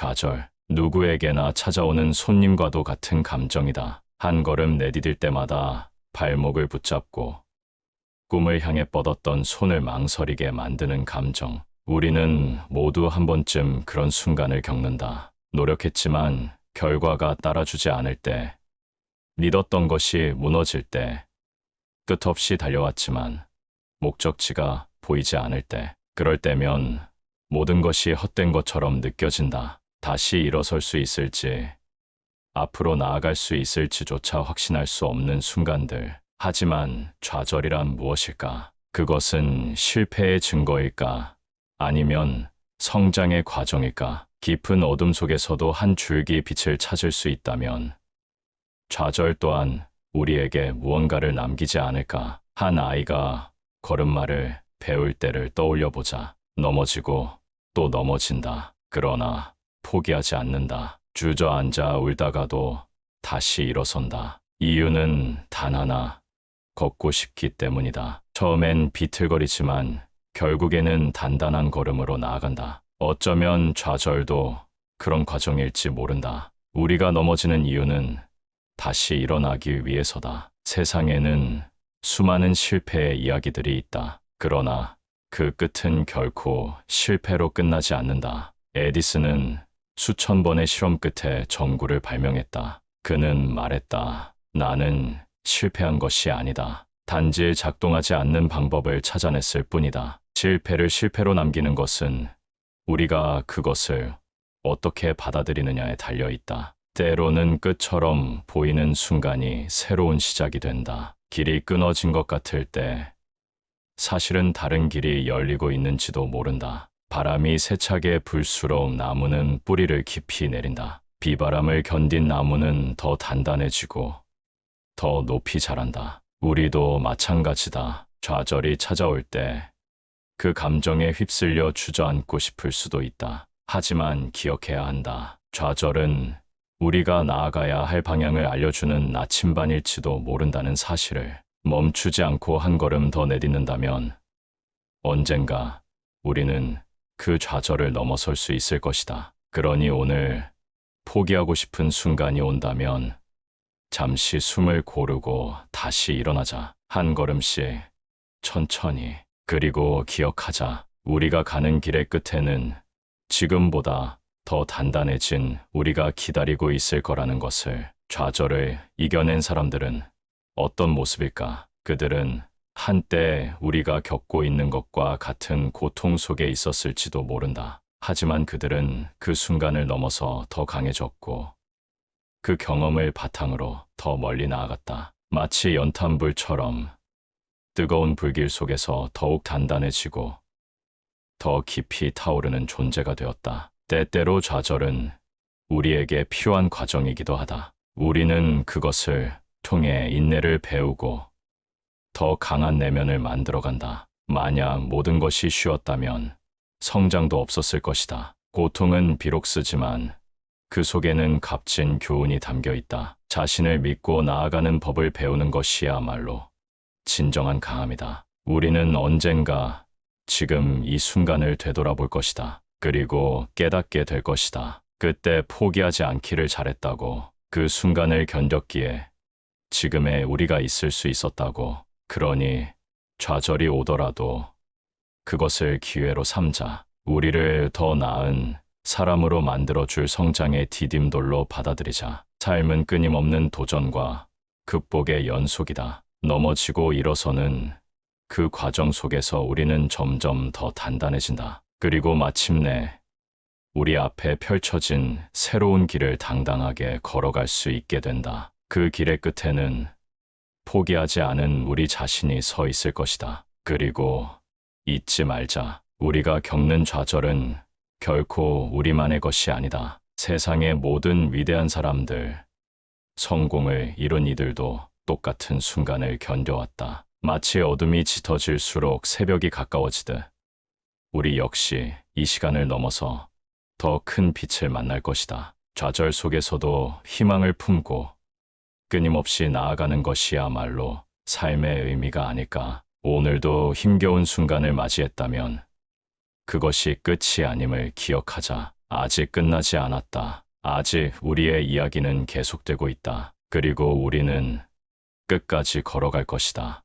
좌절, 누구에게나 찾아오는 손님과도 같은 감정이다. 한 걸음 내디딜 때마다 발목을 붙잡고 꿈을 향해 뻗었던 손을 망설이게 만드는 감정. 우리는 모두 한 번쯤 그런 순간을 겪는다. 노력했지만 결과가 따라주지 않을 때, 믿었던 것이 무너질 때, 끝없이 달려왔지만 목적지가 보이지 않을 때, 그럴 때면 모든 것이 헛된 것처럼 느껴진다. 다시 일어설 수 있을지, 앞으로 나아갈 수 있을지조차 확신할 수 없는 순간들. 하지만 좌절이란 무엇일까? 그것은 실패의 증거일까? 아니면 성장의 과정일까? 깊은 어둠 속에서도 한 줄기 빛을 찾을 수 있다면 좌절 또한 우리에게 무언가를 남기지 않을까? 한 아이가 걸음마를 배울 때를 떠올려 보자. 넘어지고 또 넘어진다. 그러나 포기하지 않는다. 주저앉아 울다가도 다시 일어선다. 이유는 단 하나, 걷고 싶기 때문이다. 처음엔 비틀거리지만 결국에는 단단한 걸음으로 나아간다. 어쩌면 좌절도 그런 과정일지 모른다. 우리가 넘어지는 이유는 다시 일어나기 위해서다. 세상에는 수많은 실패의 이야기들이 있다. 그러나 그 끝은 결코 실패로 끝나지 않는다. 에디슨은 수천 번의 실험 끝에 전구를 발명했다. 그는 말했다. 나는 실패한 것이 아니다. 단지 작동하지 않는 방법을 찾아냈을 뿐이다. 실패를 실패로 남기는 것은 우리가 그것을 어떻게 받아들이느냐에 달려 있다. 때로는 끝처럼 보이는 순간이 새로운 시작이 된다. 길이 끊어진 것 같을 때 사실은 다른 길이 열리고 있는지도 모른다. 바람이 세차게 불수록 나무는 뿌리를 깊이 내린다. 비바람을 견딘 나무는 더 단단해지고 더 높이 자란다. 우리도 마찬가지다. 좌절이 찾아올 때 그 감정에 휩쓸려 주저앉고 싶을 수도 있다. 하지만 기억해야 한다. 좌절은 우리가 나아가야 할 방향을 알려주는 나침반일지도 모른다는 사실을. 멈추지 않고 한 걸음 더 내딛는다면 언젠가 우리는 그 좌절을 넘어설 수 있을 것이다. 그러니 오늘 포기하고 싶은 순간이 온다면 잠시 숨을 고르고 다시 일어나자. 한 걸음씩 천천히. 그리고 기억하자. 우리가 가는 길의 끝에는 지금보다 더 단단해진 우리가 기다리고 있을 거라는 것을. 좌절을 이겨낸 사람들은 어떤 모습일까? 그들은 한때 우리가 겪고 있는 것과 같은 고통 속에 있었을지도 모른다. 하지만 그들은 그 순간을 넘어서 더 강해졌고 그 경험을 바탕으로 더 멀리 나아갔다. 마치 연탄불처럼 뜨거운 불길 속에서 더욱 단단해지고 더 깊이 타오르는 존재가 되었다. 때때로 좌절은 우리에게 필요한 과정이기도 하다. 우리는 그것을 통해 인내를 배우고 더 강한 내면을 만들어간다. 만약 모든 것이 쉬웠다면 성장도 없었을 것이다. 고통은 비록 쓰지만 그 속에는 값진 교훈이 담겨 있다. 자신을 믿고 나아가는 법을 배우는 것이야말로 진정한 강함이다. 우리는 언젠가 지금 이 순간을 되돌아볼 것이다. 그리고 깨닫게 될 것이다. 그때 포기하지 않기를 잘했다고. 그 순간을 견뎠기에 지금의 우리가 있을 수 있었다고. 그러니 좌절이 오더라도 그것을 기회로 삼자. 우리를 더 나은 사람으로 만들어줄 성장의 디딤돌로 받아들이자. 삶은 끊임없는 도전과 극복의 연속이다. 넘어지고 일어서는 그 과정 속에서 우리는 점점 더 단단해진다. 그리고 마침내 우리 앞에 펼쳐진 새로운 길을 당당하게 걸어갈 수 있게 된다. 그 길의 끝에는 포기하지 않은 우리 자신이 서 있을 것이다. 그리고 잊지 말자. 우리가 겪는 좌절은 결코 우리만의 것이 아니다. 세상의 모든 위대한 사람들, 성공을 이룬 이들도 똑같은 순간을 견뎌왔다. 마치 어둠이 짙어질수록 새벽이 가까워지듯 우리 역시 이 시간을 넘어서 더 큰 빛을 만날 것이다. 좌절 속에서도 희망을 품고 끊임없이 나아가는 것이야말로 삶의 의미가 아닐까. 오늘도 힘겨운 순간을 맞이했다면 그것이 끝이 아님을 기억하자. 아직 끝나지 않았다. 아직 우리의 이야기는 계속되고 있다. 그리고 우리는 끝까지 걸어갈 것이다.